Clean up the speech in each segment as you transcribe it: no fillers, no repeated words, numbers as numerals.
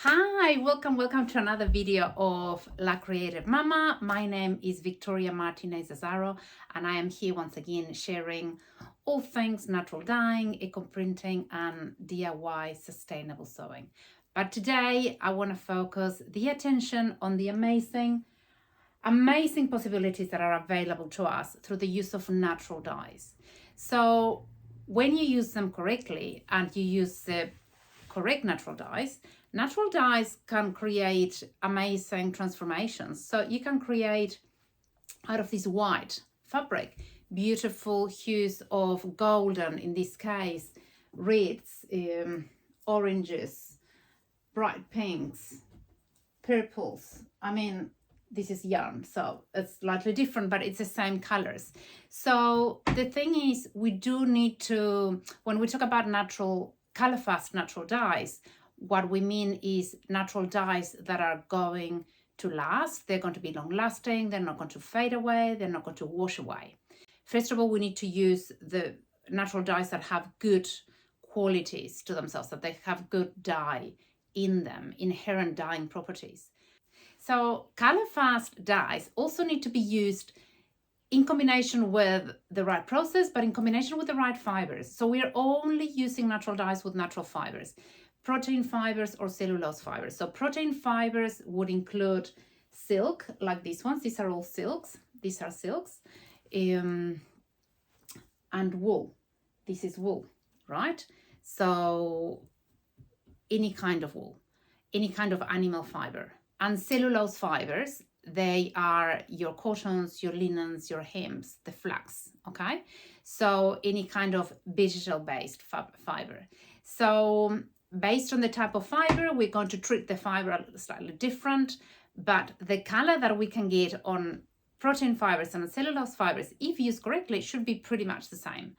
Hi, welcome to another video of La Creative Mama. My name is Victoria Martinez Azaro, and I am here once again sharing all things natural dyeing, eco printing, and DIY sustainable sewing. But today I want to focus the attention on the amazing possibilities that are available to us through the use of natural dyes. So when you use them correctly and you use the correct natural dyes can create amazing transformations. So you can create out of this white fabric beautiful hues of golden, in this case reds, oranges, bright pinks, purples. I mean, this is yarn, so it's slightly different, but it's the same colors. So the thing is, we do need to, when we talk about colorfast natural dyes, what we mean is natural dyes that are going to last. They're going to be long lasting. They're not going to fade away. They're not going to wash away. First of all, we need to use the natural dyes that have good qualities to themselves, that they have good dye in them, inherent dyeing properties. So colorfast dyes also need to be used in combination with the right process, but in combination with the right fibers. So we're only using natural dyes with natural fibers, protein fibers or cellulose fibers. So protein fibers would include silk, like these ones. These are all silks. These are silks. And wool. This is wool, right? So any kind of wool, any kind of animal fiber. And cellulose fibers, they are your cottons, your linens, your hems, the flax, okay? So any kind of vegetal-based fiber. So based on the type of fiber, we're going to treat the fiber slightly different, but the color that we can get on protein fibers and cellulose fibers, if used correctly, should be pretty much the same.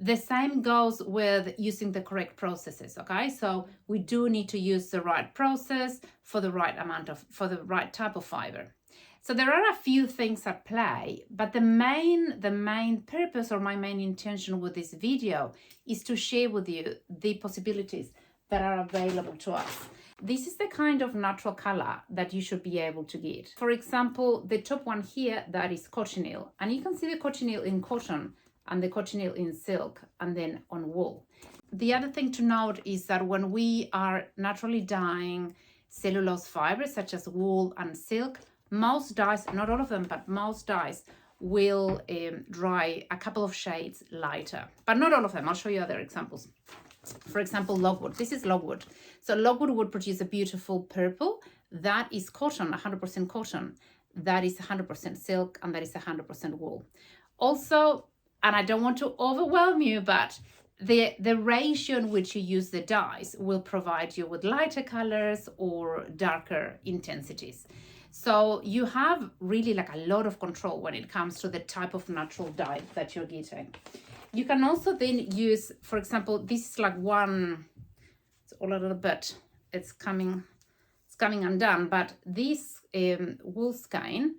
The same goes with using the correct processes, okay? So we do need to use the right process for the right type of fiber. So there are a few things at play, but the main purpose, or my main intention with this video, is to share with you the possibilities that are available to us. This is the kind of natural color that you should be able to get. For example, the top one here, that is cochineal, and you can see the cochineal in cotton and the cochineal in silk, and then on wool. The other thing to note is that when we are naturally dyeing cellulose fibers such as wool and silk, most dyes, not all of them, but most dyes will dry a couple of shades lighter, but not all of them. I'll show you other examples. For example, logwood. This is logwood. So logwood would produce a beautiful purple. That is cotton, 100% cotton. That is 100% silk, and that is 100% wool. Also, and I don't want to overwhelm you, but the ratio in which you use the dyes will provide you with lighter colors or darker intensities. So you have really like a lot of control when it comes to the type of natural dye that you're getting. You can also then use, for example, this is like one, it's all a little bit, it's coming undone, but this wool skein,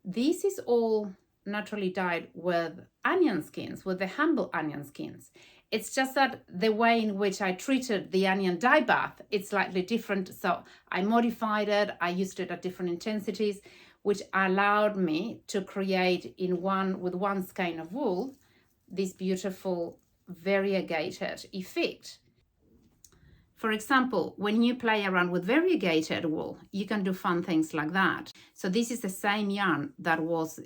this is all naturally dyed with onion skins, with the humble onion skins. It's just that the way in which I treated the onion dye bath, it's slightly different. So I modified it, I used it at different intensities, which allowed me to create with one skein of wool, this beautiful variegated effect. For example, when you play around with variegated wool, you can do fun things like that. So this is the same yarn that was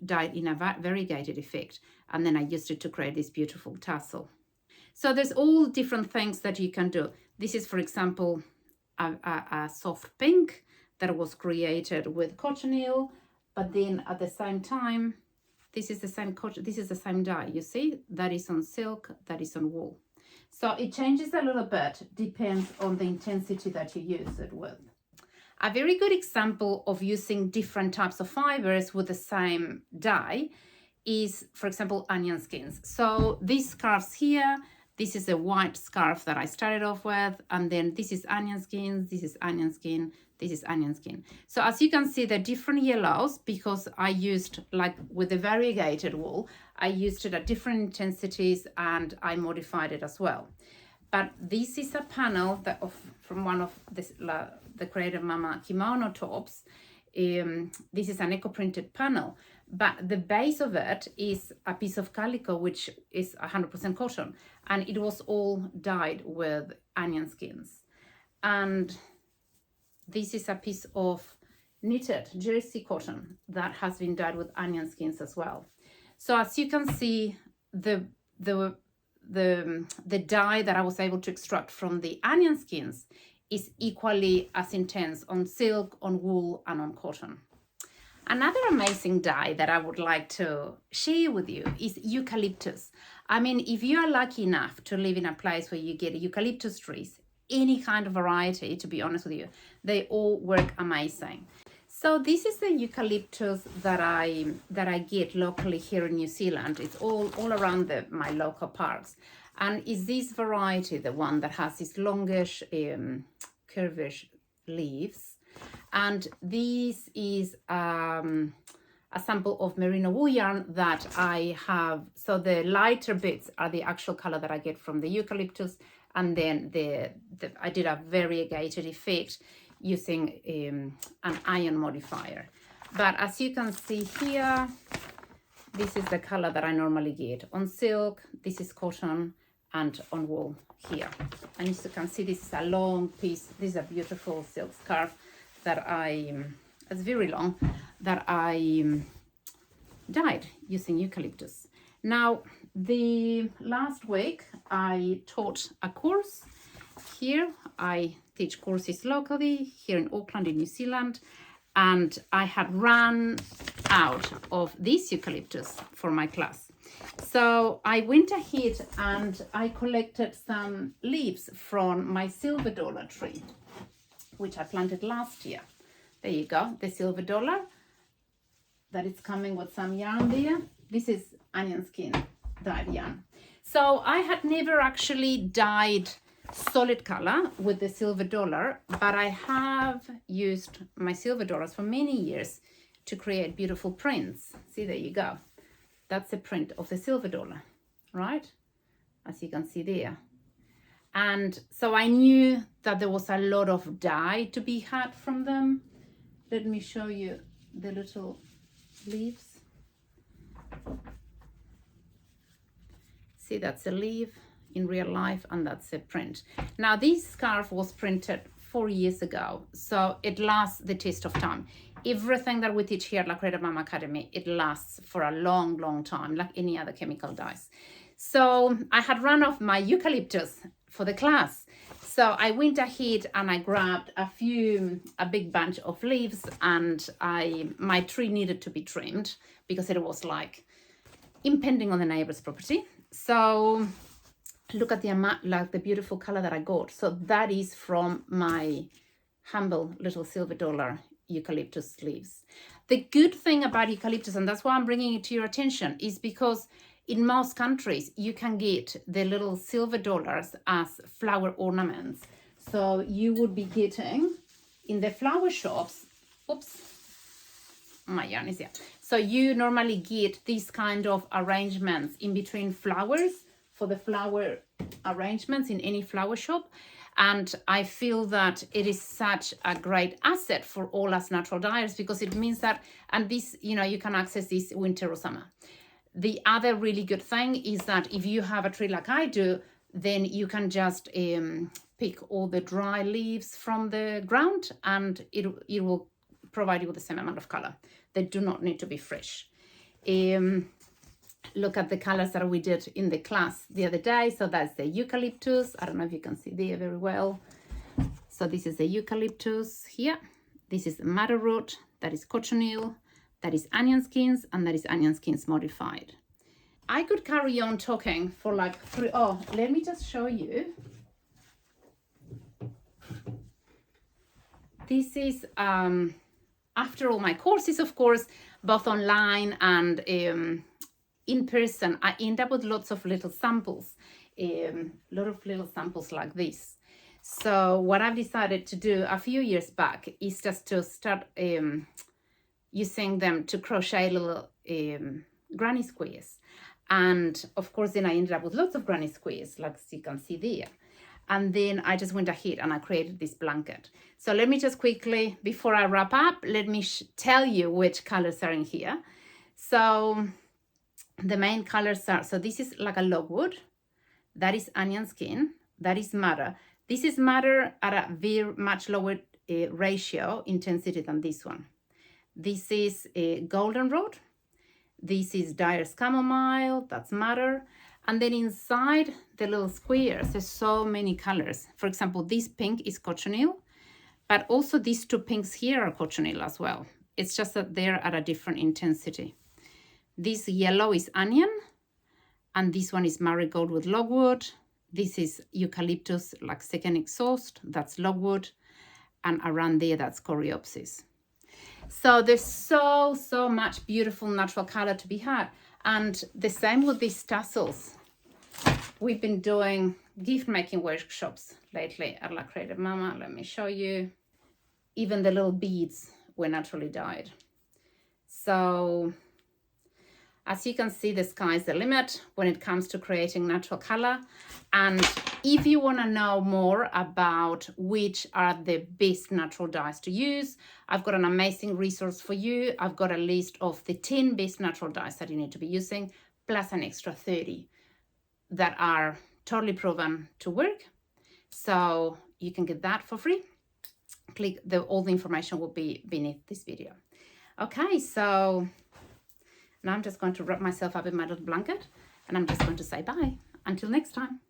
dyed in a variegated effect, and then I used it to create this beautiful tassel. So there's all different things that you can do. This is, for example, a soft pink that was created with cochineal, but then at the same time, this is the same dye. You see, that is on silk, that is on wool. So it changes a little bit, depends on the intensity that you use it with. A very good example of using different types of fibers with the same dye is, for example, onion skins. So these scarves here, this is a white scarf that I started off with, and then this is onion skins, this is onion skin, this is onion skin. So as you can see, they're different yellows because I used, like with the variegated wool, I used it at different intensities and I modified it as well. But this is a panel that from one of the Creative Mama kimono tops. This is an eco-printed panel, but the base of it is a piece of calico, which is 100% cotton, and it was all dyed with onion skins. And this is a piece of knitted jersey cotton that has been dyed with onion skins as well. So as you can see, the dye that I was able to extract from the onion skins is equally as intense on silk, on wool, and on cotton. Another amazing dye that I would like to share with you is eucalyptus. I mean, if you are lucky enough to live in a place where you get eucalyptus trees, any kind of variety, to be honest with you, they all work amazing. So this is the eucalyptus that I get locally here in New Zealand. It's all around my local parks. And is this variety the one that has these longish, curvish leaves? And this is a sample of merino wool yarn that I have. So the lighter bits are the actual color that I get from the eucalyptus. And then I did a variegated effect using an iron modifier. But as you can see here, this is the color that I normally get on silk. This is cotton, and on wool here. And as you can see, this is a long piece. This is a beautiful silk scarf that it's very long, that I dyed using eucalyptus. Now, the last week I taught a course here. I teach courses locally here in Auckland in New Zealand, and I had run out of this eucalyptus for my class. So I went ahead and I collected some leaves from my silver dollar tree, which I planted last year. There you go, the silver dollar, that is coming with some yarn there. This is onion skin dyed yarn. So I had never actually dyed solid color with the silver dollar, but I have used my silver dollars for many years to create beautiful prints. See, there you go. That's a print of the silver dollar, right? As you can see there. And so I knew that there was a lot of dye to be had from them. Let me show you the little leaves. See, that's a leaf in real life, and that's a print. Now, this scarf was printed 4 years ago, so it lasts the test of time. Everything that we teach here at La Creative Mama Academy, it lasts for a long, long time, like any other chemical dyes. So I had run off my eucalyptus for the class. So I went ahead and I grabbed a big bunch of leaves, and my tree needed to be trimmed because it was like impending on the neighbor's property. So look at the amount, like the beautiful color that I got. So that is from my humble little silver dollar eucalyptus leaves. The good thing about eucalyptus, and that's why I'm bringing it to your attention, is because in most countries you can get the little silver dollars as flower ornaments. So you would be getting in the flower shops, oops, my yarn is here. So you normally get these kind of arrangements in between flowers for the flower arrangements in any flower shop. And I feel that it is such a great asset for all us natural dyers, because it means that, and this, you know, you can access this winter or summer. The other really good thing is that if you have a tree like I do, then you can just pick all the dry leaves from the ground, and it will provide you with the same amount of color. They do not need to be fresh. Look at the colors that we did in the class the other day. So that's the eucalyptus. I don't know if you can see there very well. So this is the eucalyptus here. This is the madder root. That is cochineal. That is onion skins, and that is onion skins modified. I could carry on talking for like let me just show you. This is after all my courses, of course, both online and in person, I end up with lots of little samples, lot of little samples like this. So what I've decided to do a few years back is just to start using them to crochet little granny squares. And of course, then I ended up with lots of granny squares, like you can see there. And then I just went ahead and I created this blanket. So let me just quickly, before I wrap up, let me tell you which colors are in here. So the main colors are, so this is like a logwood, that is onion skin, that is madder. This is madder at a very much lower ratio intensity than this one. This is a goldenrod. This is Dyer's chamomile, that's madder. And then inside the little squares, there's so many colors. For example, this pink is cochineal, but also these two pinks here are cochineal as well. It's just that they're at a different intensity. This yellow is onion, and this one is marigold with logwood. This is eucalyptus, like second exhaust, that's logwood. And around there, that's coreopsis. So there's so much beautiful natural color to be had. And the same with these tassels. We've been doing gift making workshops lately at La Creative Mama. Let me show you. Even the little beads were naturally dyed. So as you can see, the sky's the limit when it comes to creating natural color. And if you want to know more about which are the best natural dyes to use, I've got an amazing resource for you. I've got a list of the 10 best natural dyes that you need to be using, plus an extra 30 that are totally proven to work. So you can get that for free. Click, all the information will be beneath this video. Okay, so now I'm just going to wrap myself up in my little blanket and I'm just going to say bye. Until next time.